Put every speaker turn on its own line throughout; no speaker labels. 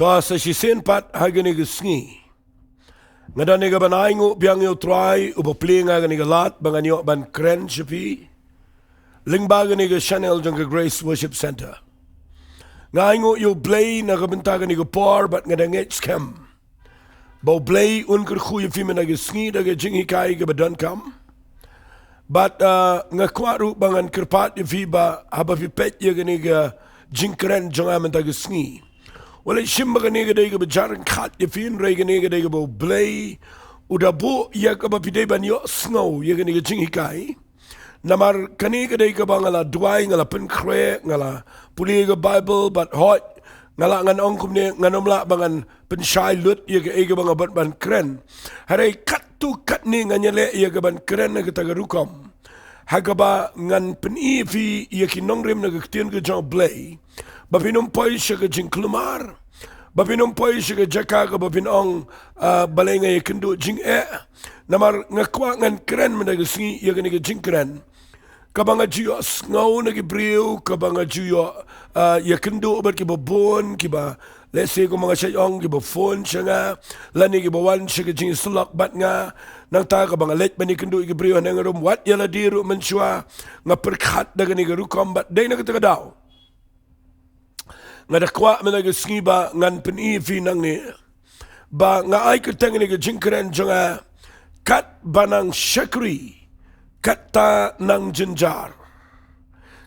Toa sa sisenpat hagani ga Sngi. Ngada nega banaingo biang yo try upoplinga gani ga lat banganyo ban kren sipi. Lyngba gani ga Channel jangga Grace Worship Center. Ngaingo yo Blei na ga Bynta gani ga por bat ngada ngech kem. Bau Blei kynduh yo fime na ga Sngi daga jingikai ga badan kam. But ngakwaru bangan kerpat yo fiba haba pipet yo gani ga jingkren jonga menta ga Sngi. Wala shimba gani ga dai ga bajaran khat yo fin ray gani ga dai ga bau Blei udabu ya ga ba pidai ban yo snow yo gani ga jingikai. Namar kani ga dai ga bangala duai ngala pen kre ngala puli ga Bible but hot ngala ngan ongkum ne nganomla bangan pen shai lut ye ga ega banga ban kren harai kat tu kat ni nganyale ye ga ban kren ga taga rukom hagaba ngan pen fi ye ki nongrim na ga Ktien U Blei babinum poi shaga jinklumar babinum poi shaga Jaka ga babin ong Balei nga ye kynduh namar ngakwa ngan kren mendaga Sngi ye ga ni ga jingkren kabanga juyo ngau na gibriu kabanga juyo ya kynduh obat ki babon ki ba lese ko mga sayong ki ba phone siya lani ki ba wan siya ki Jingiasyllok bat nga nang ta kabanga let bani kynduh gibriu nang rum wat yala diru mensua nga perkat daga ni garu kombat day na kita daw nga dakwa menaga Sngi ba ngan penifi nang ni ba nga ay kerteng ni ga jingkren jonga kat banang Shakri Katta ng Jynjar.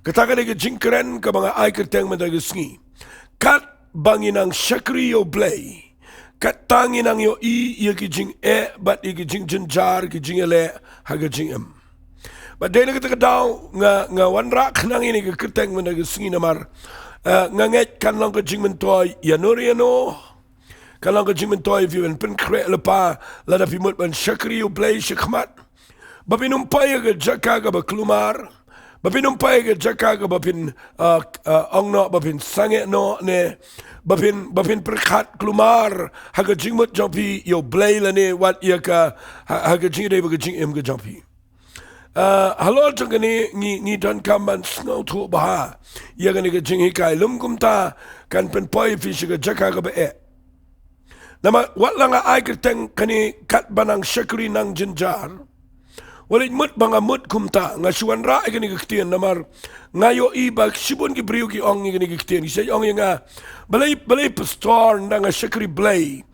Kataka nega jingkren ka mga ay kerteng mendaga Sngi. Kat bangin ang Shakri U Blei. Katangin ang yo iya ki jing bat iki jing Jynjar ki jingele haga jingem. But day na kita daw nga wanrak nang ini ka kerteng mendaga Sngi namar nga nget kan lang ka jing mentoy yanuriano. Kan lang ka jing mentoy viwen pen kre lepa lada pimut ban Shakri U Blei shakmat. Bapinumpay ga Jaka ga baklumar, bapinumpay ga Jaka ga bapin ongno bapin sange no ne bapin perkat klumar haga jingmut jampi yo Blei la ne wat ya ka haga jingde ga jingem ga jampi. Halo jangani ni don kamban snow tu baha ya ga ni ga jingikai lumkumta kan pen poi fish ga Jaka ga ba nama wat lang ay kerteng kani kat banang Shakri nang Jynjar. Walit mut banga mut kumta nga suwan ra ikani Ktien namar ngayo ibag sibon ki briu ki ong ikani Ktien isa ong nga balay pastor na nga Shakri Blei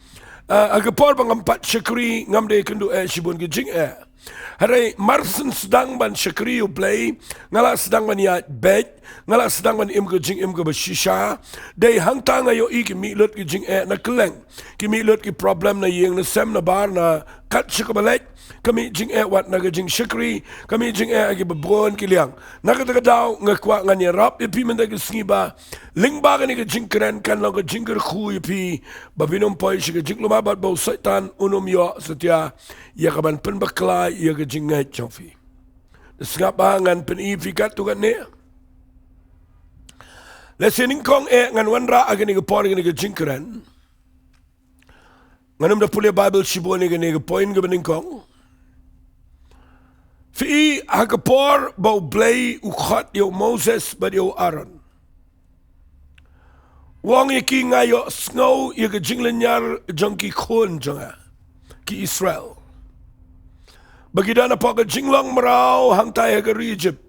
agapor bang empat Shakri ngamde kynduh sibon ki jing haray marsen sedang ban Shakri U Blei ngala sedang ban ya bed ngala sedang ban im ke bashisha day hangta ngayo ki milut ki jing na keleng ki milut ki problem na yeng na sem na bar na kat shikabalek kami jing wat naga jing Shakri kami jing agi babron kiliang nakataga daw ngakwa nga nirap ipi mendaga Sngi ba lyngba ka ni ka jingkren kan lang ka jingkyrkhu ipi babinom poy siya ka jinglumabat baw saitan unom yo satya yakaban penbaklay iya ka jingay chofi nasngap ba ngan penifikat tukan niya lesening kong ngan wanra aga ni ka por ni ka jingkren nganum da pulya Bible sibo ni ka poin ka baning kong Fi hagapor bau Blei ukhat yo Moses ba yo Aaron. Wang iki ngayo snow yo Jynjar jingkyrkhu jonga ki Israel. Bagidana pa ka Shillong maraw hangtay ka Egypt.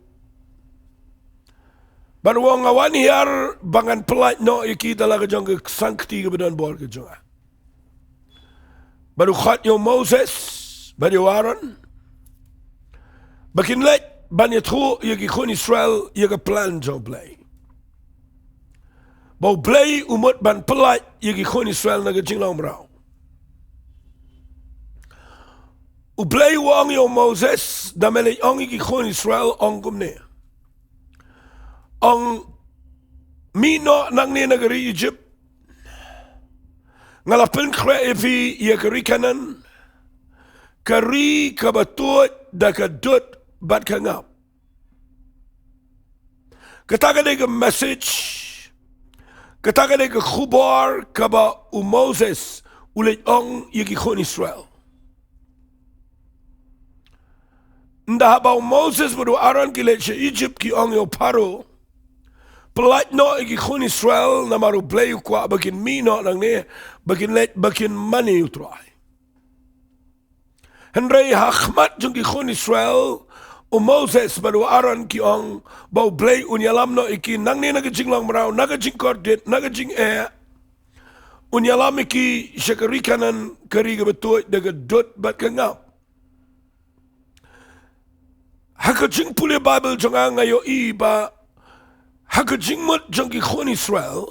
Banwang awan hiyar bangan pelat no iki talaga jonga sancti ka donbor ka jonga. Barukhat yo Moses ba yo Aaron. Bakin let banyak tu yagi kun Israel yaga plan jo Blei. Bau Blei umut ban pelat yagi kun Israel naga Shillong merau. U Blei wang yo Moses damele ong yagi kun Israel ong kumne. Ong mino nang ni negeri Egypt ngalapin kre evi yagari kanan kari kabatut dakadut bat kangap. Katakan dia message, katakan dia khubar kaba u Moses ulit ong yagi kun Israel. Ndah bau Moses bodo Aaron kilet se Egypt ki ong yo paro pelat no iki khun Israel na maru Blei kwa bakin mi no nang ne bakin let bakin mani utrai. Henry hakmat jung ki khun Israel o Moses baru Aaron ki ong bau Blei unyalam no iki nang ne nagajing lang marau nagajing kordit nagajing unyalam iki Shakri kanan kari betul daga dot bat kangap. Hakajing pule Bible jong ngayo iba hakajing mut jong ki khun Israel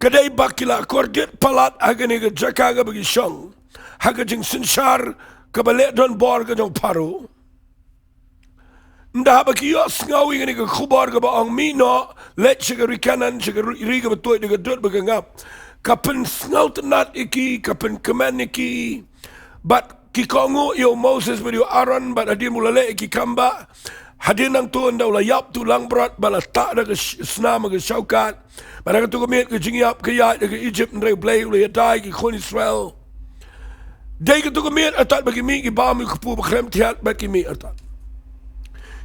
kadai bakila kordit palat agane ga Jaka ga bagi Shillong hakajing sinshar ka Balei donbor ga jong paru nda bagi yos ngawi ngani ga khubar ga baang mino let Shakri kanan Shakri ga betul ga dot bagangap kapen snaut nat iki kapen keman iki bat ki kongo yo Moses video Aaron bat hadir mulale ki kamba hadir nang tuan daw layap tu lang berat bala tak da snam ga shaukat bala tu kemet ke jingiap ke ya ke Egypt ndre Blei le dai ki khun Israel dai ke tu kemet atat bagi mi ki ba mi kpu bakrem tiat bagi mi atat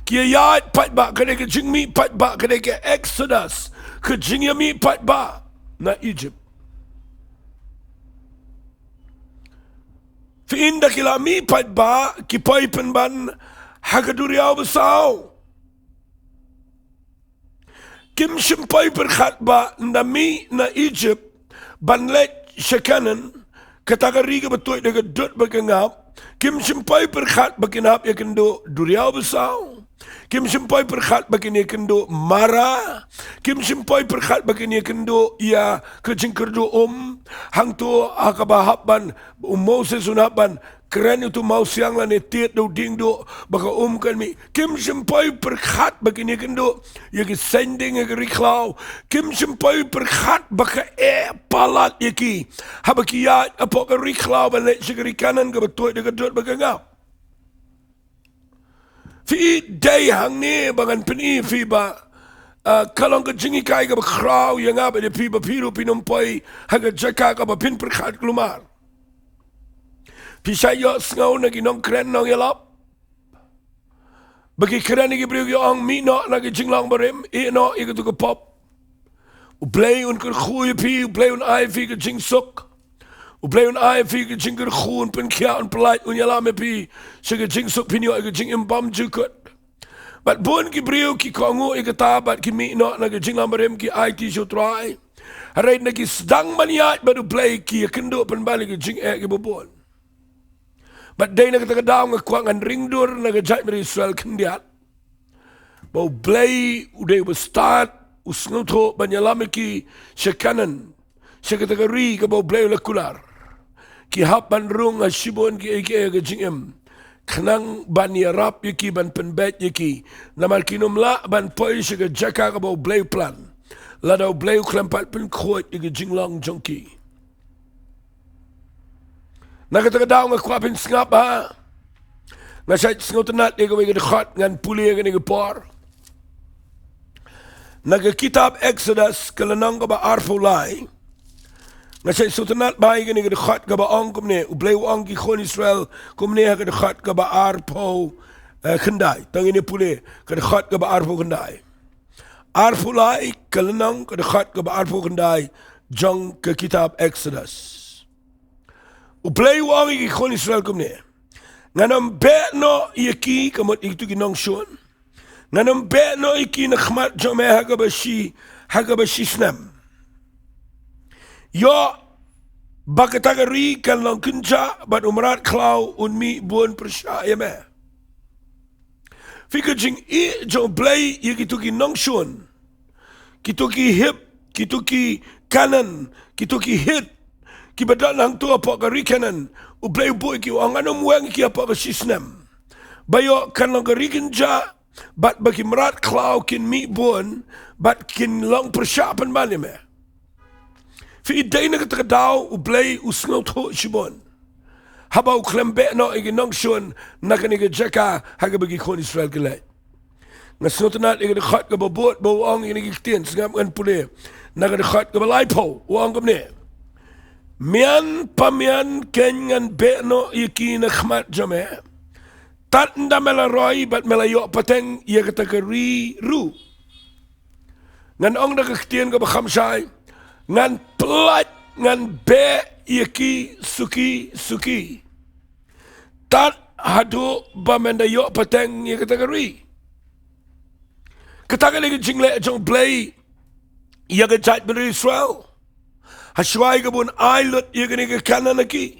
ki ya pat ba ke ke jingmi pat ba ke ke Exodus ke jingiami pat ba na Egypt Fiinda kila mi pat ba kipai penban hakaduriau besau. Kim simpai berkhat ba nami na Egypt ban let shakanan katagari ka betul daga dot bagangap. Kim simpai berkhat baginap ya kynduh duriau besau. Kim simpai berkhat bagini kynduh mara. Kim simpai berkhat bagini kynduh ya ke jingkyrkhu hang tu akabahap ban Moses unapan keren itu mau siang lah netiat do Diengdoh baka kan mi Kim simpai berkhat bagini kynduh ya ke sending ya ke riklau Kim simpai berkhat baka palat ya ki habaki ya apa ke riklau balik Shakri kanan ke betul dekat dot bagangap Fi day hangne bangan peni fi ba kalong ka jingi kai ka kraw yang apa de fi ba piru pinompai haga Jaka ka ba pin perkhat klumar Fi sayo ngau na ginong kren nong yalap bagi kren ni gibriu yo ang mi no na jinglang barim no ikatu ka pop u Blei un kyrkhu pi u Blei un ai fi ka jingsuk u Blei un ai fi ka jingkyrkhu un pen kia un pelait un yalam pi siga jingsuk pinyo ka jingimbam jukut But bun ki brio ki kongo ikatabat ki mi no na jinglang barem ki IT Sohthri. Haray na ki sedang maniat baru Blei ki kynduh penbalik ki jing ki bubun. But day na katagadaw nga kuangan ringdur na gajat meri Israel kendiat. Bau Blei uday start usnutho banyalami ki syakanan. Syakatagari ka bau Blei lakular. Ki hapan rung asibon ki eke jingem. Kenang ban yarap yaki ban penbet yaki namar kinumla ban poi siga Jaka ka bau Blei plan ladau Blei klempat pen khot yaki jinglong jongki nakatagadaw nga kwapin sngap ha nga sayt sngotenat yaki wega dekhot ngan puli yaki nigi por naga kitab Exodus kalanang ka ba Mawlai nga say sutanat bahay ka ni kadakhat ka ba ang kumne Blei ang ki khun Israel kumne ha kadakhat ka ba arpo kanday tangin ni puli kadakhat ka ba arpo kanday Mawlai kalanang kadakhat ka ba arpo kanday jang ka kitab Exodus Blei ang ki khun Israel kumne nga nambe no yaki kamot iktu ginong shun nga nambe no iki nakhmat jame ha ka ba shi snam Yo bakatagari kan lang kunja bat umrat klau unmi buon persya me. Fika jing jo Blei yikituki nongshun. Kituki hip, kituki kanan, kituki hit. Kibadan hang tu apa kari kanan. U Blei boy ki ang anong wang ki apa ka sisnem. Bayo kan lang kari kunja bat baki merat klau kin mi buon bat kin lang persya pan bali me. Fi day na katagadaw u Blei usngot ho shibon. Haba u klembe no iginong shun na kaniga Jaka haga bagi khun Israel galay. Nga snotanat iga dekhat ka babot bawang inigi Ktien singam kan puli. Naga dekhat ka Balei po uang kamne. Mian pamian kenyan be no iki na khmat jame. Tatnda mela roy bat mela yo pateng iya katagari ru. Ngan ong na Ktien ka bakam syai. Ngan pelat, ngan be, yaki, suki. Tat hadu bamenda yok pateng ya kategori. Katakan lagi jingle jong Blei. Ya ke jat beri Israel. Haswai ke bun ailut ya ke ni ke kanan lagi.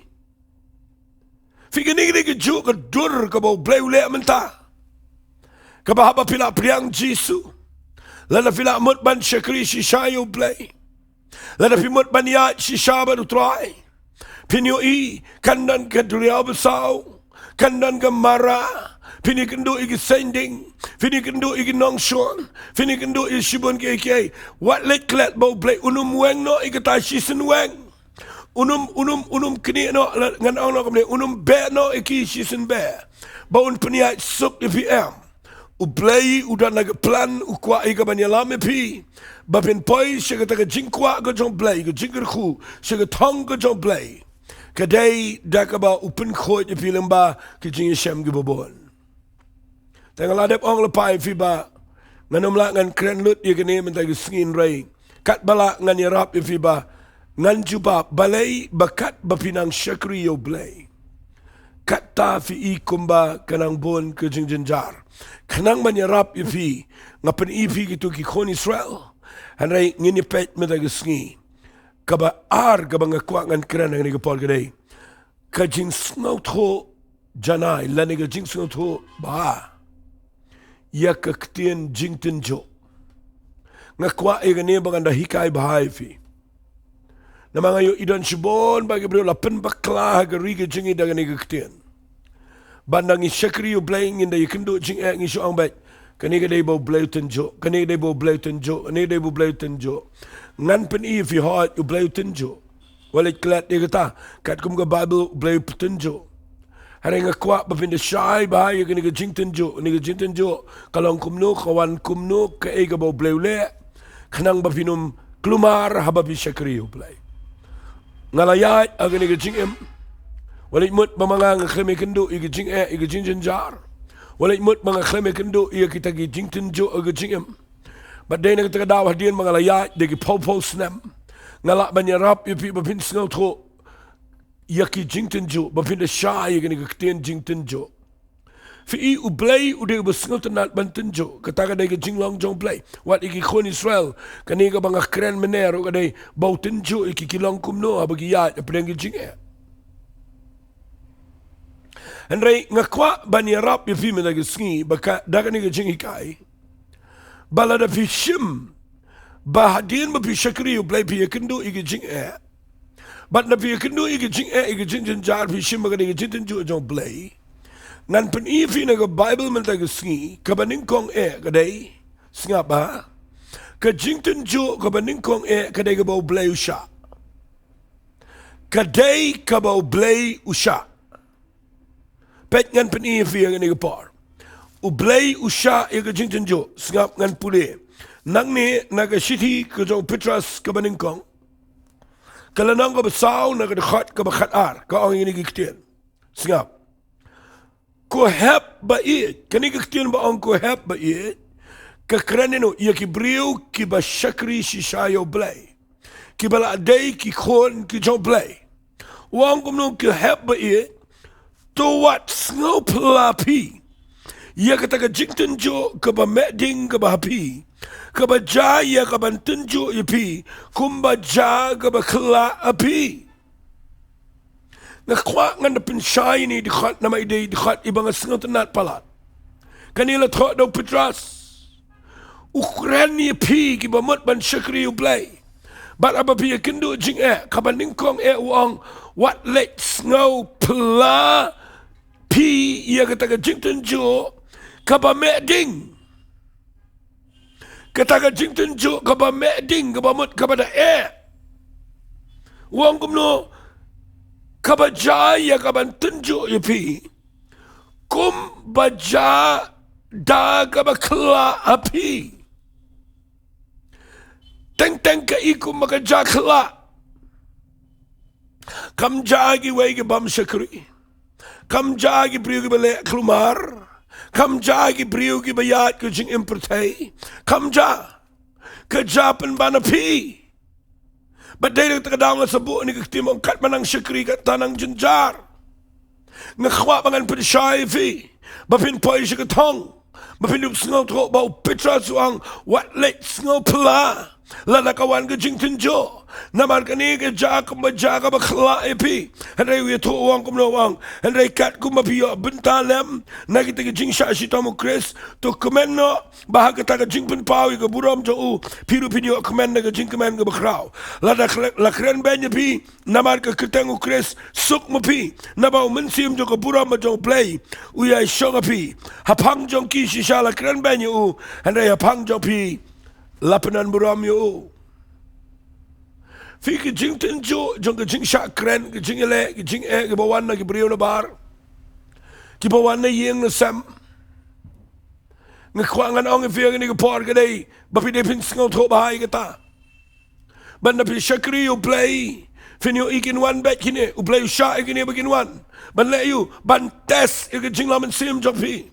Fikir ni ke juk ke dur ke bau Blei ulek mentah. Kabahaba pila priang Jisu. Lada pila mut ban Shakri Ktien U Blei. Lada pi mut ban ya shisha baru try. Pinyo kandan ke duriau besau. Kandan ke marah. Pini kynduh igi sending. Pini kynduh igi nongshon. Pini kynduh igi shibun ke. Wat let klet bau Blei unum weng no igi tashi sen weng. Unum kini no ngan ong no kemne unum be no iki shisen be. Bau un peniat suk di PM. U Blei udah naga plan u kwa ika banyalame pi. Bapin poi shaga taga jingkwa ga jong Blei ga jingkyrkhu shaga tong ga jong Blei. Kadai dakaba upen khoi di lyngba ke jingiasyam gi bobon. Tengah ladep ong lepai fiba nganum la ngan kren lut ye kene mentag sngin rai. Katba ngan yarap ye fiba ngan juba Balei bakat bapinang Shakri U Blei. Katta fi kumba kanang bon ke Jynjar. Kanang manyarap ifi ngapen ifi gitu ki kon Israel. Hanrai ngini pet mentag sngi. Kaba kaba ngakwa ngan kren ngan igapol kadai. Ka jing snotho janai laniga jing snotho ba. Ya ke Ktien Jingduwai. Ngakwa igani banganda hikai bahai fi. Nama ngayo idan shibon bagi beliau lapen baklah geriga jingi dengan iga Ktien. Bandangi Shakri U Blei inda kynduh jingiaroh ngi syuang baik. Kani ga dai bau Blei tunjuk. Kani dai bau Blei tunjuk. Kani dai bau Blei tunjuk. Ngan pen fi hot U Blei tunjuk. Walit kelat dia kata. Kat kum ke Bible Blei tunjuk. Hari ngakwa bapinda syai bahaya ke ni ke Jingduwai kalau kumno kawan kumno ke ega bau Blei ule kenang bapinum kelumar hababi Shakri U Blei ngalayat aga ni ke jingem walit mut mamangang kleme kynduh igi Jynjar walit mut mga kleme kynduh iya kita gi Jingduwai aga jingem badai na kita dawah dian mangalayat degi pau snam ngalak banyarap ipi bapin sngaw tro yaki Jingduwai bapinda syai gani ke Ktien Jingduwai fi U Blei udah besngot tenat bantunjuk katakan dari ke Shillong jong Blei wat iki kon Israel kani ke bangah keren mener kadai bau tunjuk iki kilong kumno bagi yat pedang ke jingiaroh Andrei ngakwa bani rap ye fi menagi sngi baka dagan ke jingikai balada fi shim bahadin ba fi Shakri U Blei pi kynduh iki jingiaroh Bat na pi kynduh igi Jynjar pi shim ga igi Jingduwai jong Blei. Ngan pen ifi na ga Bible mentag sngi kabaningkong kadai snga ka Jingduwai kabaningkong kadai ga bau Blei usha. Kadai ka bau Blei usha. Pet ngan pen ifi ga ni par. U Blei usha ga Jingduwai snga ngan pule. Nang ni naga city ka jong Petras kabaningkong. Kalau nang kau besau nak dekat ke bakat ka orang ini Ktien. Singap. Ko hep bait. Kani Ktien ba ang ko hep bait. Kekreneno ia ki brio ki ba Shakri Ktien U Blei. Ki bala day ki kon ki jong Blei. Wang kumno ki hep bait. To what snow plapi. Ia kata ke Jingduwai ke ba meding ke ba hapi. Kabaja ya kaban tunjuk ipi kumbaja kabakla api ngakwa ngan dapin syai ni dikhat nama ide dikhat ibang sengat nat palat kanila thok do Petras ukran ni pi ki bamot ban Shakri U Blei bat aba pi kynduh jingiaroh kaban ningkong wang what let's no pla pi ya kata Jingduwai kabameding katakan Jingduwai kaba meding kaba mut kepada wang kumno kaba jaya kaba tunjuk ipi kum baja da kaba kela api teng ke ikum maka jakla kam jagi wai ke bam Shakri kam jagi priu ke bale kelumar kam jagi brio ki bayat ke jing impertai kam ja kejapan bana pi. Badai terkadang sebut ni ketimong kat manang Shakri kat tanang Jynjar. Ngakhwa bangan pedsyai fi. Bapin poi syakatong. Bapin dup sengau trok bau petra suang wat lek sengau pela. Lada kawan ke Jingduwai. Namar kani ke Jaka bakla epi. Hendai we to wang kum no wang. Hendai kat kum mapiyo Bynta lem. Na kita ke Jingiasyllok Chris to komen no bahag kita ke jingpen pawi ke buram jo piru pidio komen ke jingkemen ke bakrau. Lada lakren benya pi namar ke Ktien U Chris suk mapi. Nabau mensim jo ke buram jo Balei. Uyai shogapi. Hapang jo ki shisha lakren benya u. Hendai hapang jo pi lapanan buram yo. Fi ke Jingduwai jong ke jing Shakri ke jingele ke jing ke bawan na ke beriu na bar. Ke bawan na yeng na sam. Ngakwangan ong fi ke ni ke por ke dei bapi de pin sngau tho bahai ke ta. Ban na pi Shakri U Blei. Fin yo ikin wan bet kini U Blei sha ikin begin wan. Ban le you ban tes ke jing laman sim jong fi.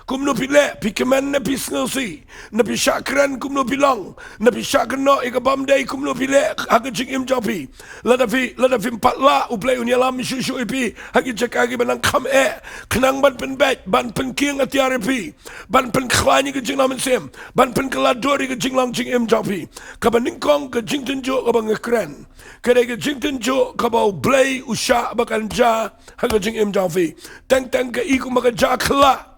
Kum no pile, pi kemen na pi sngelsi, na pi Shakran kum no pilong, na pi Shakran no ika bamday kum no pile, hagi jing jopi. Lada fi patla U Blei unyalam shushu ipi, hagi Jaka banang kam kenang ban pen bet, ban pen king atiare pi, ban pen klani ke jing lamen sim, ban pen keladori ke jing lang jing jopi. Kabaning kong ke Jingduwai kabang ngekren. Kaya ke Jingduwai kabau Balei usha bakan ja, hagi jing jopi. Teng ke iku maka ja kela.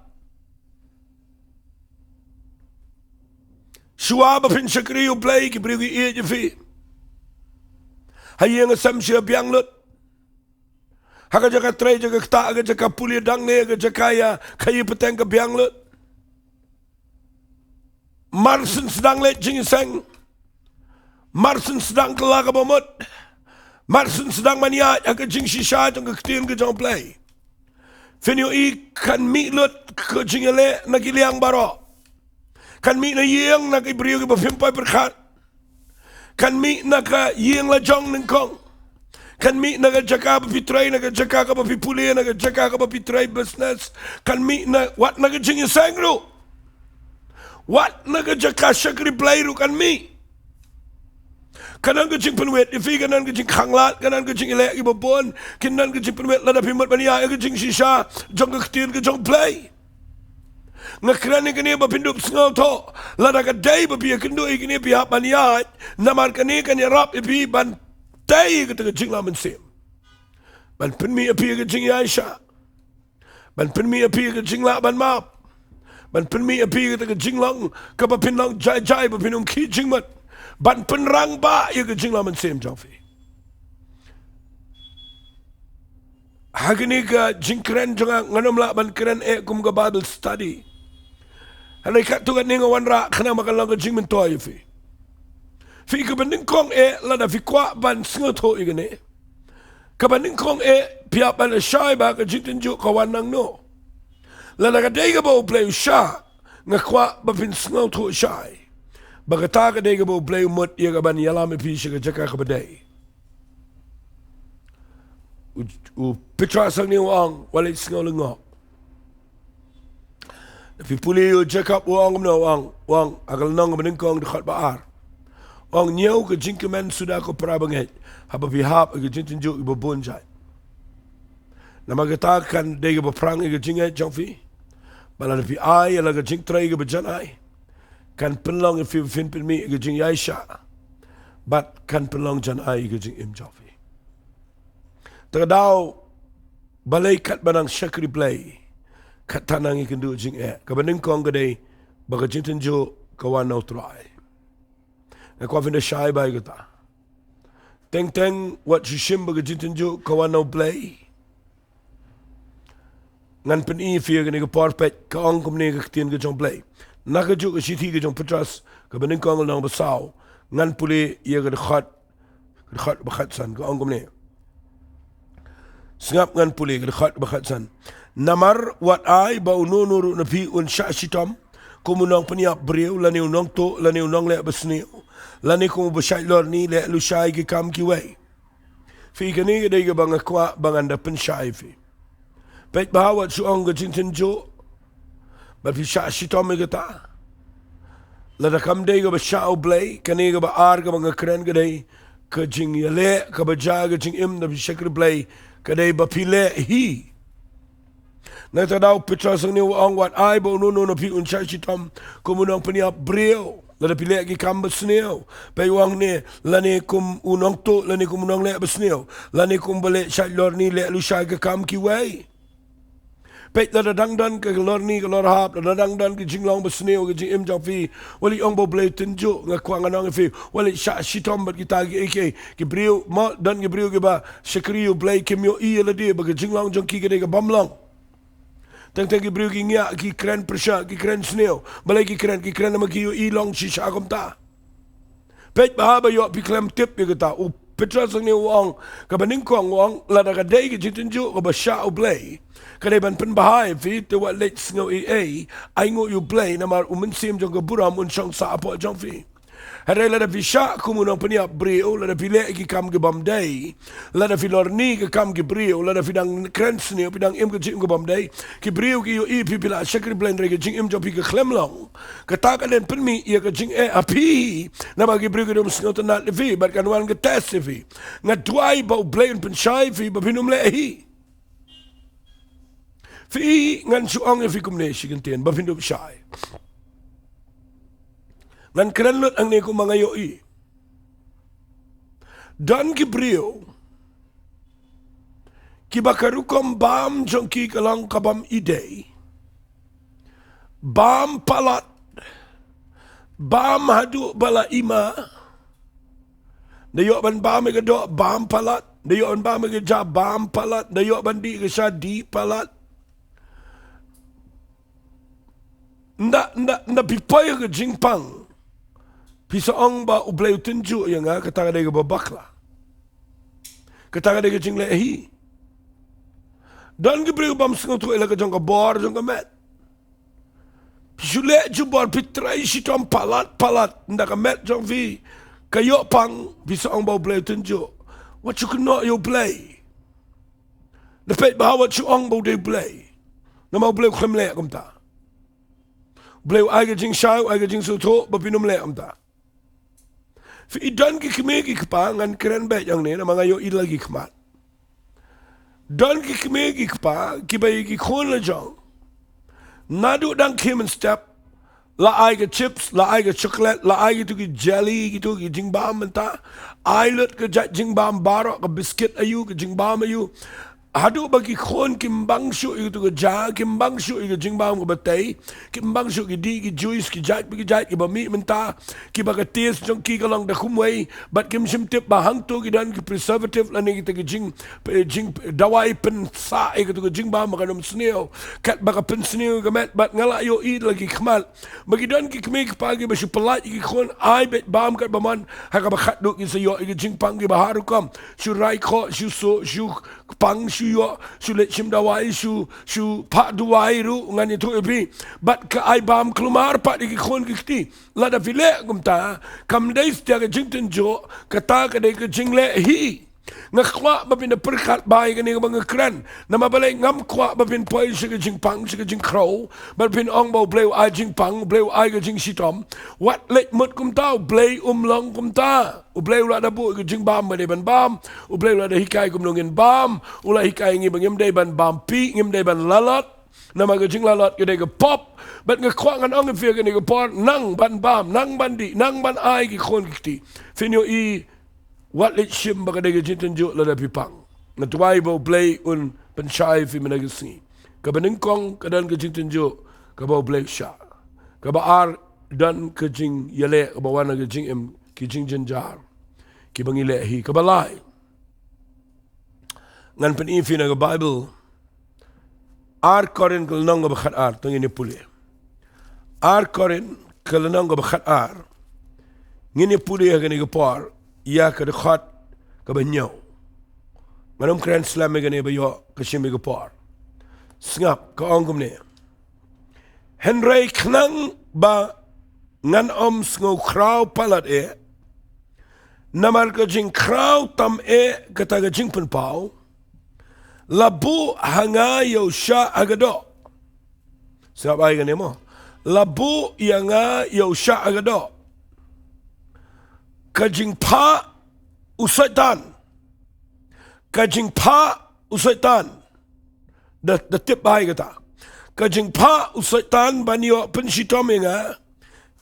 Shua bapin Shakri U Blei ki beri ki je fi. Hayeng sam sia biang lut. Haka Jaka tre Jaka Katta ke Jaka puli dangne ke Jaka ya kayi peteng ke biang lut. Marsen sedang let jingiseng. Marsen sedang kelak bomot. Marsen sedang maniat haka jing shisha jong ke Ktien ke jong Blei. Finyo I kan mi lut ke jingele na kiliang baro. Kan mi na yeng na kay beriu ke bapimpai berkat. Kan mi na ka yeng la jong nengkong. Kan mi na ka Jaka bapitray na ka Jaka ka bapipuli na ka Jaka ka bapitray business. Kan mi na wat na ka jingiasyllok. Wat na ka Jaka Shakri Balei ru kan mi. Kanan ka jing penwet ifi kanan ka jing khanglat kanan ka jing ilek ibabon kanan ka jing penwet lada pimat bania ka jing shisha jong ka Ktien ka jong Balei. Ngakrani kini bapindup sengau to lada kadai bapi kynduh kini pihak baniat namar kini kan yarap ipi ban tai kata jing lamen sim ban penmi api ke jingiasyllok ban penmi api ke jing la ban map ban penmi api ke jing long ke bapin long jai bapinum ki jingmat ban penrang ba ke jing lamen sim jofi hagini ka jing keren jangan nganom la ban keren kum ka Bible study. Hanai kat tu kan ninga wanra kena makan lang ke jing mentoy fi. Fi ke banding kong lada fi kwa ban sengau to igane. Ke banding kong piap ban syai ba ke Jingduwai kawan nang no. Lada ka dei ke bau Balei sya ngakwa bapin sengau to syai. Bagata ke dei ke bau Balei mut ia ke ban yalam pi ke Jaka ke badai. U pitra sang ni wang walai sengau lengok. Tapi puli yo cakap wang no wang akal nang menengkong dekat baar. Wang nyau ke jingkemen sudah ko prabanget. Haba pihap ke Jingduwai ibu bonjai. Nama katakan dia ke berperang ke jingat jangfi. Bala pi ai ala ke jingtrai ke berjanai. Kan penlong fi fin penmi ke Jingiasyllok. Bat kan penlong janai ke jingim jangfi. Terkadau Balei kat banang Shakri Balei. Katta nang kynduh jing kabaneng kong kadai baga Jingduwai kawan nau try. Ngakwa finda syai bai kata. Teng wat shishim baga Jingduwai kawan nau Balei. Ngan pen I fia kene ke porpet ka ong kumne ke Ktien ke jong Balei. Naka juk ke siti ke jong petras kabaneng kong nang basau. Ngan puli ia ke dekhat bakhat san ka ong kumne. Sengap ngan puli ke dekhat bakhat san. Namar wat ai bau nuru napi un syashitam kumunang peniap beriu lani unong to lani unong le besniu lani kumu besyai lor ni le lusyai ki kam ki wei fi kani dei ke bang kwa bang anda pensyai fi pet bahawat suong ke Jingduwai ba fi syashitam ke ta Lada kamday ka ba Ktien U Blei, kani ka ba ar ka mga kren kaday, ka jingiasyllok, ka ba ja ka jingim na Shakri Blei, kaday ba pile hi. Natadaw Petra sang ni ang wat ay ba ununo na pi uncha sitam, kumunang paniap breo, lada pile ki kamba sneo, payuang ni, lani kum unang to, lani kumunang le ba sneo, lani kum bale siya lor ni le lusay ka kam kiway. Pet la dangdan ke lor ni ke lor hap la dangdan ke jinglong besneo ke jing im jang fi wali ong bo blei tunjuk nga kwang anong fi wali sha shitom bat kita ke brio ma dan ke brio ke ba Shakri U Blei ke myo I la dia ba ke jinglong jang ki ke de ke bamlang tang ke brio ki ngia ki kren persha ki kren sneo balai ki kren ma ki I long shi sha kom ta pet ba ba yo pi klem tip ke ta u Petra sang ni wang ka baning kong wang la da ka dei ke jitunjuk ke ba Ktien U Blei kadai ban penbahai fi te wat late Sngi ai ngo U Blei namar umensim jong buram un chong sa apo jong fi hare la da visha kumunang paniap brio la da pile ki kam ke bam dai la da filor ni ke kam ke brio la da fidang krens ni pidang im ke jing ke bam dai ki brio ki I pipila Shakri blend re ke jing im jong pi ke khlemlong ke ta ka den penmi ia ke jing api na ba ki brio ke dum sngot na le fi bat kan wan ke test fi ngadwai ba U Blei pen shai fi ba pinum le hi fi ngan suang fi kumne sigenten ba pindu shai ngan kren lut ang ne ko mga yoi dan ki brio ki bakarukom bam jong ki kalang kabam idei bam palat bam hadu bala ima dayo ban bam ke do bam palat dayo ban bam ke ja bam palat dayo ban di ke sha di palat nda pipoy ke jingpang pisa ong ba U Blei tunjuk yang kata dia ke babakla kata dia ke jinglehi dan ke beri bam sengot tu elak jong ke bor jong ke met pisule jubor pitrai sitom palat nda ke met jong vi kayo pang pisa ong ba U Blei tunjuk what you cannot U Blei the pet bahawa chu ong ba U Blei nama U Blei khemle kom ta Blei ai ke jing shau ai ke jing Sohthri ba pinum le kom ta fi idan ki kime ki kpa ngan keren bet yang ne na mga yo I lagi kmat dan ki kime ki kpa ki bayi ki khon la jong nadu dang kim and step la ai ke chips la ai ke chocolate la ai ke tu ki jelly ki tu ki jingbam menta ai lut ke jat jingbam barok ke biscuit ayu ke jingbam ayu hadu bagi khon kimbang shu itu ke ja kimbang shu itu jingbam ke batai kimbang shu ki di ki juice ki jat ki bami menta ki baga taste jong ki kalong da khumwei bat kim sim tip ba hang tu ki dan ki preservative la ni ki jing dawai pen sa ke tu ke jingbam ka nom sneo kat baga pen sneo ke met bat ngala yo I lagi khmal bagi dan ki kme ki pagi ba shu pelat ki khon ai bet bam kat baman ha ka ba khat du ki se yo ki jingpang ki baharu kam shu rai kho shu so shu pang shu yo su let Jingduwai su pak duwai ru ngan itu ebi bat ke ai bam kelumar pak di khon kiti la da file kumta kam dai stia ke jingten jo kata ke dai ke jingle hi ngakwa ba pin perkat bai ke ni bang kran nama balai ngam kwa ba pin poi se ke jingpang se ke jingkyrkhu ba pin ong bo bleu ai jingpang bleu ai ke jing sitom wat let mut kumta blei long kumta U Blei la da bu ke jingbam ba de ban bam U Blei la da hikai kum nongin bam ula hikai ngi bangim dai ban bam pi ngim dai ban lalat nama ke jing lalat ke dai ke pop bat ngakwa ngan ong fe ke ni ke por nang ban bam nang ban di nang ban ai ki khon kiti finyo I wat let shim ba ke dai ke jinten jo la da pipang na tuai bo Blei un penchai fi menagasi ka baning kong ka dan ke jinten jo ka bo Blei sha ka ba ar dan ke jing yale ka ba wana ke jing em ki jing Jynjar ki bangile hi ka Balai ngan pen ifi na Bible ar korin kal nong ba khat ar to ngini puli ar korin kal nong ba khat ar ngini puli ga ni por ya ka de khat ka ba nyaw manam kran slam ga ni ba yo ka shimi ga por snap ka ongum ne Henry knang ba ngan sngo kraw palat namar ka jing kraw tam kata ka jing pen pau labu hanga yo sha agado sab ai gane mo labu yanga yausha agado kajingpa usaitan kajingpa usaitan the tip bahai kata kajingpa usaitan banyo pensitom inga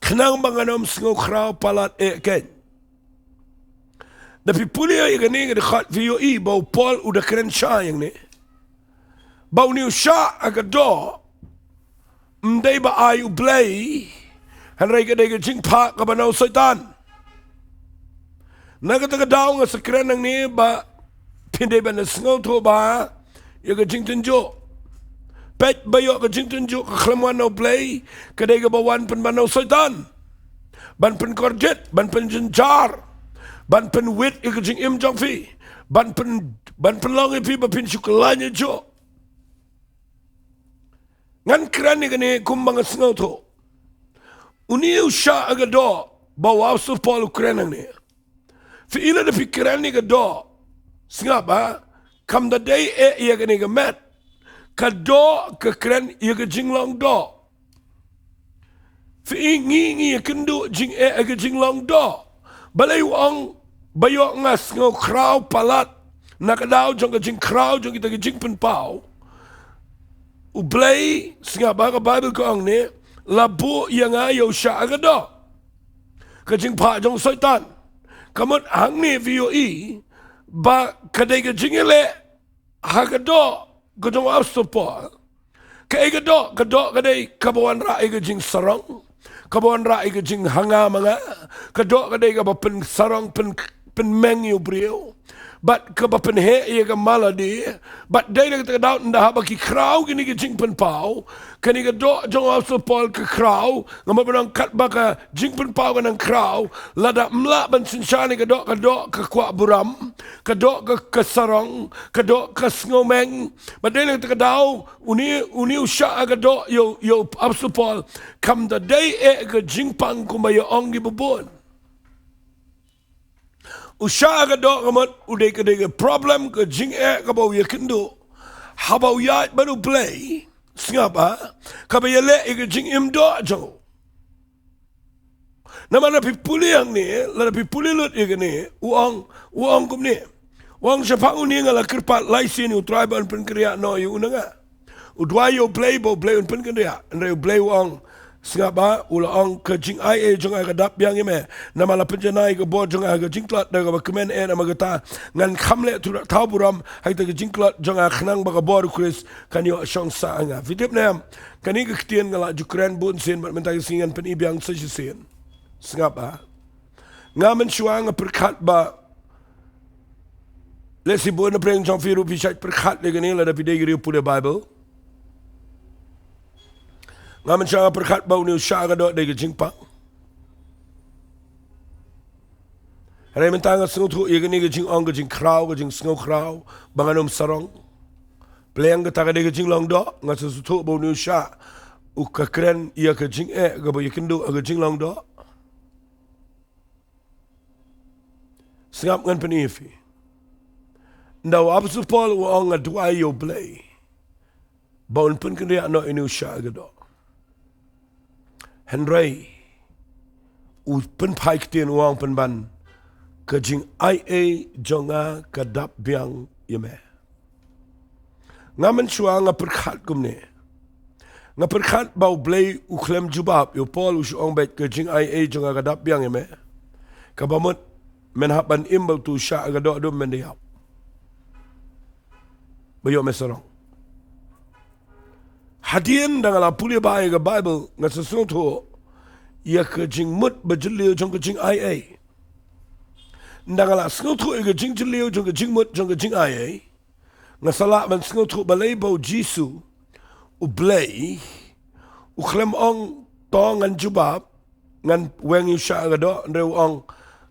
kenang banganom sengo krau palat eken tapi pulia igani dekat VOE bau Paul udah keren sya yang ni bau ni usha agado mdai ba ai U Blei hanrai ka dai jingpa ka banau saitan nagata ka daw nga sa krenang ni ba pindai ba na sngaw to ba ya ka jingtenjo pet ba yo ka jingtenjo ka klamwan U Blei ka dai ka bawan pan banau saitan ban pan korjet ban pan Jynjar ban pan wit ya ka jing im jong fi ban pan long ipi ba pin syukulanya jo ngan kerani kani kumbang sengaw to uni usha agado bawa su Paul krenang ni fi ila de fikirani gado singapa kam da day ya kani gamet kado ke kren ya ke jinglong do fi ngi ya kynduh jing ke jinglong do balai wang bayo ngas ngaw kraw palat nakadaw jong ke jing kraw jong kita ke jing pen pau U Blei singapa ka Bible ko ang ni labu yang ayo sya agado kajing pa jong saitan kamot hangne VOE ba kadai ka jingile hagado gojong apostol ka egado kadai kabawan ra ka jing sarong kabawan ra ka jing hanga mga kado kadai ka pen sarong pen meng yu brio but ka pen he ye ka maladi but dai ka daw nda ba ki kraw gini ka jing pen pau kani ka do jong apostol Paul ka kraw ngam ba nang Katba ka jing pen pau ka nang kraw lada mla ban sinshani ka do ka kwa buram ka do ka sarong ka do ka snomeng but dai ka daw uni usha ka do yo apostol Paul kam da dai ka jing pang kumayo ong gi bubon usha ka do kamot uday ka day problem ka jing ka bau ya kynduh habau ya baru Blei singapa ka ba yale ka jing imdo jo nama na pipuli ang ni la pipuli lut igani uang kum ni uang siapa uni ngala kerpat laisin u tribal pen kriya no yu unanga udwai yo Blei bo Blei un pen kriya andre Blei uang singapa ulang ke jing ai jong aga dap yang ime nama la penjanai ke bo jong aga jingklat da ba kemen nama gata ngan khamle tu tau buram hai ta jingklat jong aga khnang ba ka bo kris kan yo shong sa anga vidip nam kani ke Ktien ngala jukran bun sen bat mentai singan pen ibyang sa sen singapa ngamen shuang perkat ba lesi bo na preng jong firu pisat perkat le gani la da pidegiri pu Bible ngamen siya perkat bau ni usya ka do day ka jingpa haray mentanga sengaw tu iya gani ka jing ong ka jing kraw ka jing sengaw kraw banganom sarong playang ka taka day ka jing long do nga sa sutu bau ni usya u ka kren iya ka jing ka bau kynduh ka jing long do singap ngan penifi ndaw apostol Paul u ong nga Jowai U Blei bau pun kaya no ini usya ka do Henry u pen pai Ktien uang pen ban ke jing ai jonga kadap biang yeme ngamen shua nga perkat kumne nga perkat bau Blei u klem jubab yo Paul u shuang bet ke jing ai jonga kadap biang yeme kabamut menhapan imbal tu sya agado do mendiap bayo mesarong hadien dengan apulia bahaya ke Bible nga sesuatu ia ke jing mut berjeliu jong ke jing ai dengan sesuatu ia ke jing jeliu jong ke jing mut jong ke jing ai nga salah man sesuatu balai bau Jisu U Blei u klem ong tong ngan jubab ngan weng yu sya gado ndeu ong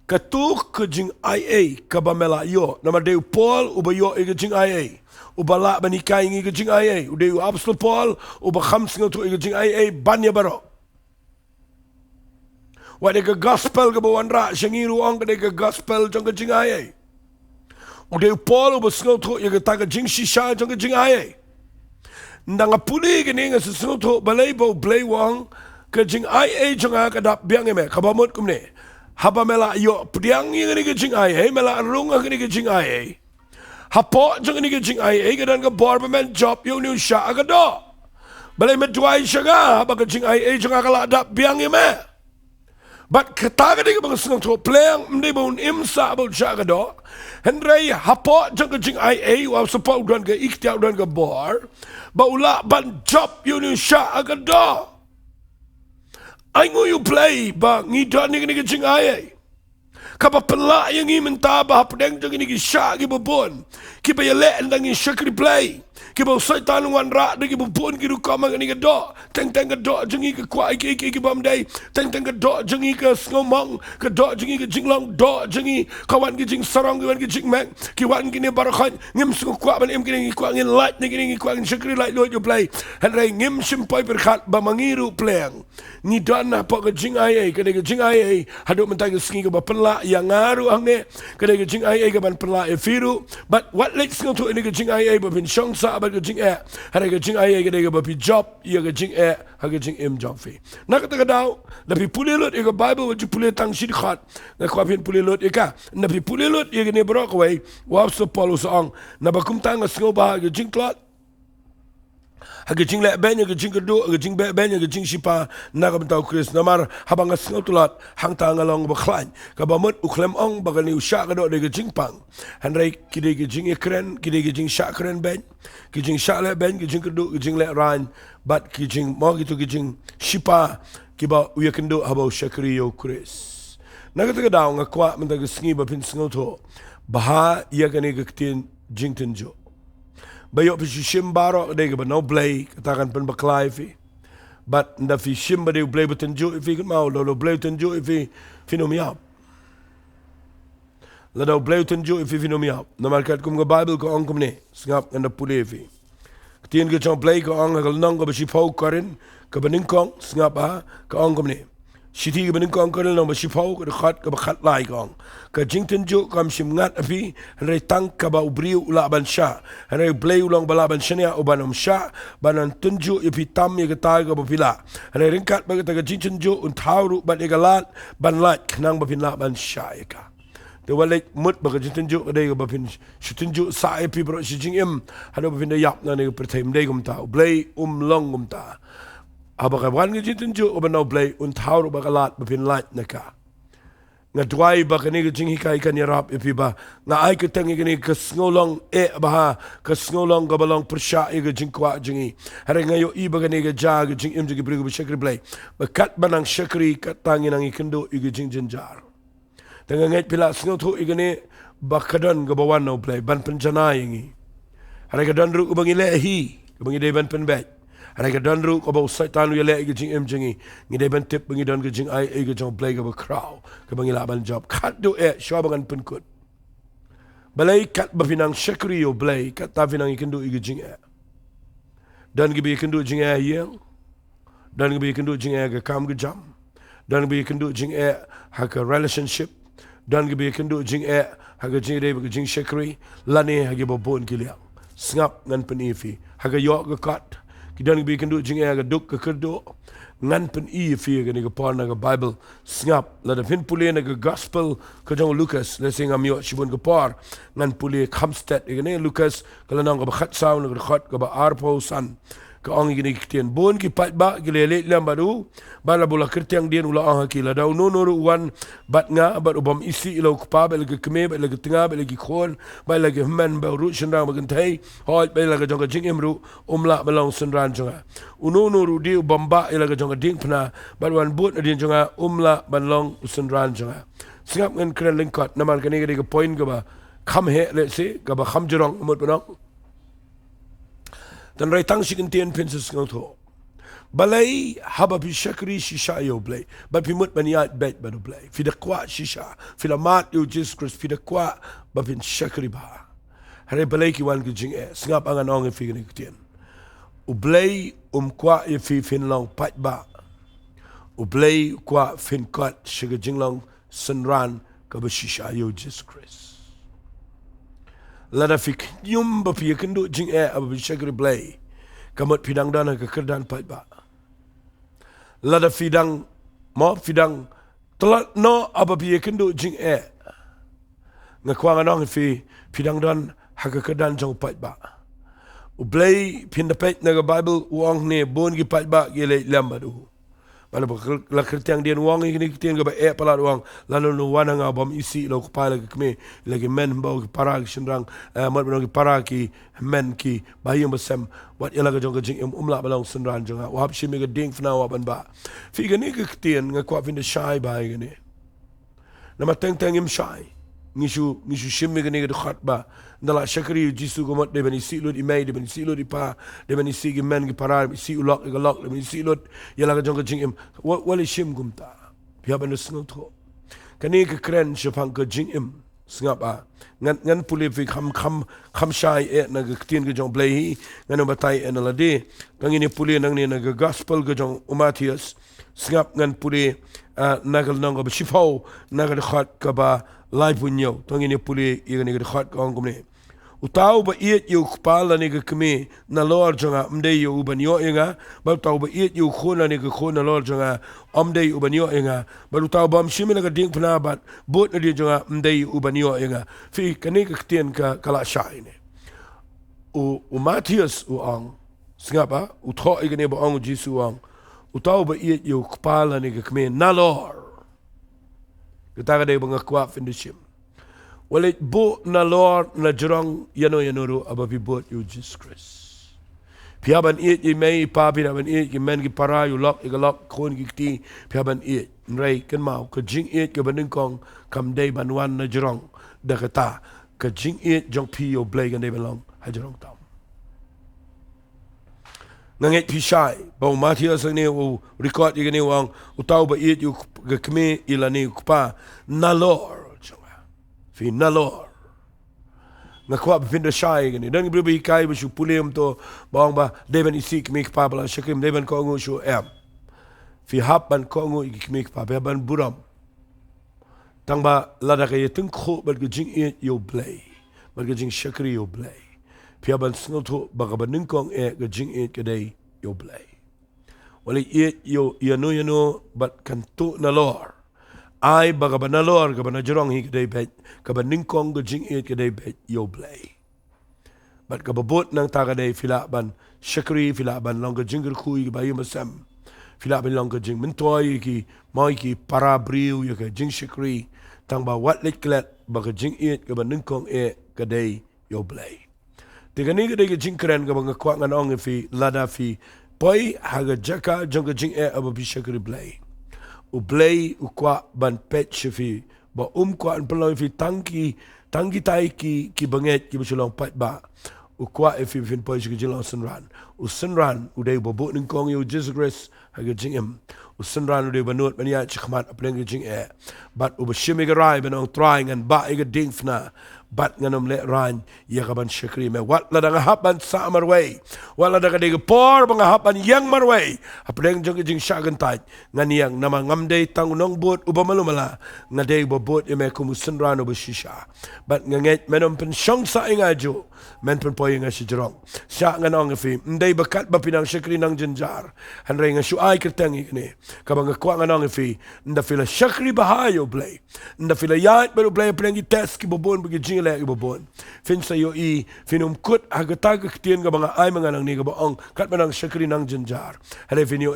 katuk ke jing ai kabamela yo nama deu Paul u bayo ke jing ai ubala banikai ngi gajing ai ude apostol Paul uba khams ngotu gajing ai banya baro wade ke gospel ke bawan ra shangiru ong ke gospel jong gajing ai ude Paul uba ngotu ye ta gajing shisha jong gajing ai ndanga puli ke ni nga ngotu balai bo Blei wang ke jing ai jonga kadap biang me kabamut kumne haba mela yo priang yang ni ke jing ai mela rung ni ke jing ai hapo jong ni ke jing ai ke dan ke government job yo ni sha ka do balai me Jowai shaga haba ke jing ai jonga kala dap biang me but kata ka di ka bang to playang mde bon imsa about sha ka do Henry hapo jong ke jing ai wa support dan ke iktia dan ke bor ba ula ban job yo ni sha ka do Ai you play ba ngi do ni ke jing ai kaba pela yang ngi menta ba pedeng jong ni ki sha ki bobon ki ba yele ndang Shakri play ki ba saitan wan ra de ki bobon ki ru kama ni ke do teng ke do jong ki kwa ki bam dai teng ke do jong ki snomong ke do jong ki jinglong do jong ki kawan ki jing sarong ki wan ki jing mek ki wan ki ne barakhan ngim su kwa ban em ki ni kwa ngin light ni ki kwa Shakri light lo you play han rai ngim sim poi per khat ba mangiru playang ni don na po ke jing ai ke jing ai hadu mentai ke sngi ke ba pela yang ngaru hangne ke jing ai ke ban pela e firu but what let's go to ni ke jing ai ba bin shong sa ba ke jing e hare ke jing ai ke ba pi job ya ke jing e ha ke jing em job fi na ka ta dau la pi pule lot e ke bible wa ju pule tang shit khat na kwa pin pule lot e ka na pi pule lot e ke ne bro ko wai wa so polo song na ba kum tang sngo ba ke jing klot Hage jing le ben hage jing kynduh hage jing ben hage jing shipa na ka bentau Chris namar habang asngo tulat hang ta ngalong ba khlan ka ba mut uklem ong ba ni usha ka do de jing pang han rai kide ge jing ekren kide ge jing shakren ben ki jing shale ben ki jing kynduh ki jing le ran but ki jing mo ki to ki jing shipa ki ba uya kynduh haba Shakri yo Chris na ka ta daw nga kwa menta ge sngi ba pin sngo to baha ya ka ne ge Ktien Jingtenjo Bayo fi shim baro de ba no Blei katakan pen baklai fi but nda fi shim ba de Blei betenjo fi kan mau lo Blei tenjo fi no miap la do Blei tenjo fi no miap na markat kum ga Bible ko ong kum ne ngap nda pule fi Ktien ge chong Blei ko ong ga nong ba shi pau karin ka baning kong ngap ha ka ong kum ne Shiti ke baning kong karin no ba shi pau ka khat ka ba khat lai kong ka jingtenjo kam shim ngat afi hanai tang ka ba ubriu ula ban sha hanai Blei ulang bala ban shania ubanom sha banan tunju ipi tam ye ka ka ba pila hanai ringkat ba ka jingtenjo un tauru ban ye galat ban lat knang ba pin la ban sha ye ka de walek mut ba ka jingtenjo de ka ba pin shutinju sa e pi bro shi jing em hado ba pin de yap na ne per time de gum ta Blei long gum ta aba ka wan ge jingtenjo ubanau Blei un tauru ba galat ba pin lat na ka nga Jowai ba kani ke jing hikai kan yarap ipi ba nga ai ke tangi kani ke snolong e ba ke snolong ga balong persha e ke jing kwa jingi hare nga yo i ba kani ke ja ke jing im jing brigu Shakri Blei ba kat banang Shakri kat tangi nang kynduh i ke jing Jynjar tanga ngai pila sngo thu i kani ba kadon ga bawan no Blei ban penjana yangi hare ka don ru ubangi le hi ubangi de ban pen bet Hare ka don ru ko ba saitan yu le ke jing em jingi ngi de ban tip bangi don ke jing ai ke jong Blei ka ba kraw ka bangi la ban job kat do e shwa bangan pen kut balai kat ba finang Shakri U Blei kat ta finang kynduh i ke jing e dan ge bi kynduh jing e yang dan ge bi kynduh jing e ga kam ge jam dan ge bi kynduh jing e ha ka relationship dan ge bi kynduh jing e ha ga jing de ba jing Shakri lane ha ge ba bon ki liang ngap ngan pen ifi ha ga yo ga kat kidan bi kynduh jing e ga duk ka kerdo ngan pen i fi ga ni ga par na ga Bible ngap la da pin pule na ga gospel ka jong Lucas le sing am yo shibun ga par ngan pule Kamstet ga ne Lucas ka la nang ga khat saw na ga khat ga ba arpo san ka ong gi ni Ktien bon ki pat ba gi le le lam baru ba la bola kertiang dien ula ang ki la da no no wan bat nga ba ubam isi ilo pa ba le kme ba le tinga ba le ki khon ba le man ba ru shin ra ba kan thai hoi ba le ga jong ga jing emru umla ba long sun ran jonga uno no ru di ubam ba le ga jong ga ding pna ba wan but din jonga umla ba long sun ran jonga singap ngan kren lingkot naman kan ga point ga ba kham he le se ga ba kham jorong mot ba dan rai tang si Ktien princess ngotho Balei haba pi Shakri shisha yo Blei ba pi mut baniat bet ba do Blei fi da kwa shisha fi da mat yo Jesus Christ fi da kwa ba pin Shakri ba hare Balei ki wan ki jing e ngap angan ong fi ni Ktien U Blei kwa e fi fin long pat ba U Blei kwa fin kot shiga jinglong sunran ka ba shisha yo Jesus Christ lada fik nyum ba pi kynduh jing e ab Shakri Blei kamot pidang dana ka kerdan pat ba lada fidang fidang telat no ababi kynduh jing ngakwang anong fidang don hagakedan jong pat ba U Blei pindapet naga Bible uang ne bon gi pat ba gele lamba du Bala la kertiang dia uang ini kertiang ga ba palat uang lalu no wana nga bom isi lo kepala ke kme lagi men bau ki para ki senrang mat bau ki para ki men ki bayang besem wat ela ga jong jing umla balong senran jong wa hab shimi ga ding fna wa ban ba fi ga ni ke kertiang nga kwa fin de shai ba ga ni nama teng teng im shai ngishu shimi ga ni ga Katba ndala Shakri jisu go mat de bani si lut imai de bani si lut ipa de bani si gi men gi para si ulok ga lok de bani si lut yala ga jong ga jing wali shim gumta pia ban sngo tho kani ka kren shapang ka jing sngapa ngan puli fi kham shai na ga Ktien ga jong Blei ngan batai en la de kangini puli nang ni na ga gospel ga jong Matthias sngap ngan puli nagal nang ga shifau nagal khat kaba lai punyo tangini puli igani ga khat ka ngumne Utau ba iet yu kpala ni kami na lor jonga mde yu ubanyo inga ba utau ba iet yu khona ni khona lor jonga amde yu ubanyo inga ba utau ba mshimi na ding pna bat bot na di jonga mde yu ubanyo inga fi kani ka Ktien ka kala shai ne u Matthias u ang singapa u tho igane ba ang jisu ang utau ba iet yu kpala ni kami na lor kita de ba ngakwa findishim Walit bo na Lord na jurang yano ababi bot yu Jesus Christ. Piaban it ye may papi naban it ye men ki para yu lok igalok kon ki ti piaban it nray kan mau ka jing it ka baning kong kam day banwan na jurang da kata ka jing it jong pi yu blei kan day balong ha jurang tam. Nanget pi shai ba Matthias ni u record ye ni wang utaw ba it yu ka kme ilani kupa na Lord fi nalor ngakwa pinda shai gani dan bribi kai bu pulem to bang ba deben isik mik pa bala shakim deben ko ngu shu fi hapan ko ngu mik pa ban buram tang ba lada ka yetung kho bal ge jing yu blei bal ge jing Shakri yu blei fi ban sngo to ba ga ban kong ge jing ke dei yu blei wali yu yano bat kan tu nalor ai baga banalor ka banajrong hi kadai bet ka baningkong ga jing kadai bet yu blei bat ka babot nang ta kadai fila ban Shakri fila ban long ga jingkyrkhu ba yum sam fila ban long ga jing mentoi ki mai ki para briu ya ka jing Shakri tang ba wat lit klet ba ka jing ka baningkong kadai yu blei tigani kadai ga jing kren ka bang kwa nganong fi lada fi poi haga Jaka jong ga jing ababi Shakri blei U Blei u kwa ban pet shifi ba kwa an peloi fi tangi tai ki banget ki Shillong pat ba u kwa fi fin poi shi jilong senran u senran u dei bobo ning kong yu Jesus Christ ha ga jingem u senran u dei banut bania chkhmat aplen ga jing but u bashimi ga rai banong trying and ba ga ding fna bat nganom le ran ya ga ban Shakri me wat la da hapan sa marway wala da ga de por bang hapan yang marway aplen jong jing shagan tai nganiang nama ngamde tang Nongbot ubamalumala ngade bobot ime kumusen ran u bashisha bat nganget menom pen shong sa ingajo men pen poy nga si jrong sha nganong fi ndai bakat ba pinang Shakri nang Jynjar hanre nga shu ai kertang ikne kabang kwa nganong fi nda fila Shakri bahayo blei nda fila yat baru blei plengi test ki bobon bagi jing le ibobon fin sa yo finum kut agatag Ktien ga mga ay mga nang ni ga baong kat manang Shakri nang Jynjar hale fin yo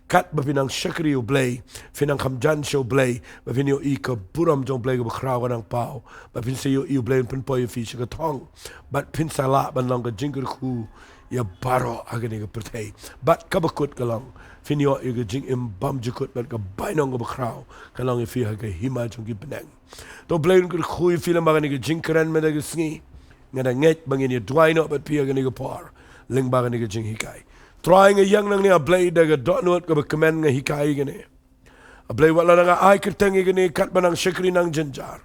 kat ba pinang Shakri U Blei finang kamjan show blei ba fin yo ka buram jong blei ga bakraw nang pau ba fin sa yo blei pen poy fi shi ga thong but pin sa la ban long ga jingkyrkhu ya baro agani ga pertei but kabakut galang fin yo ga jing bam jukut bat ga bainong ga bakraw kalang fi ha ga hima jong gi benang to blei ga khu fi la magani ga jingkran me da ga sngi ngada nget bangin ya dwaino bat pi ga ni ga par lyngba ga ni ga jing hikai trying a young nang ni a blei da ga dot not ga comment nga hikai ga ni a blei wala nga ai kerteng ga ni kat banang Shakri nang Jynjar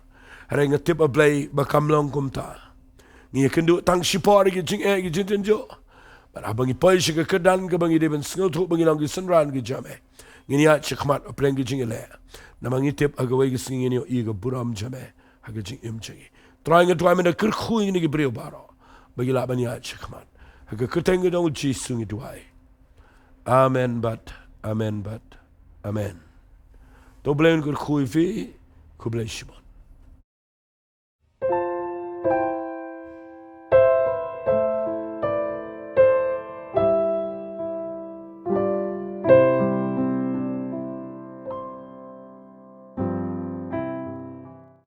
hare nga tip a blei ba kamlong kumta ngi kynduh tang shipor ga jing ga jinjo but abang ipoy shi ga kedan ga bangi de ben sngo tho bangi lang gi senran ga jame ngi ya chkhmat aplen ga jing le namang tip aga wai ga sngi ni ga buram jame ha ga jing chingi trying a try me da kyrkhu ni ga breu baro bagi la ban ya chkhmat ha ga kerteng ga dong chi sungi duai amen but Amen. To Blei kyrkhu fi, ku Blei shibon.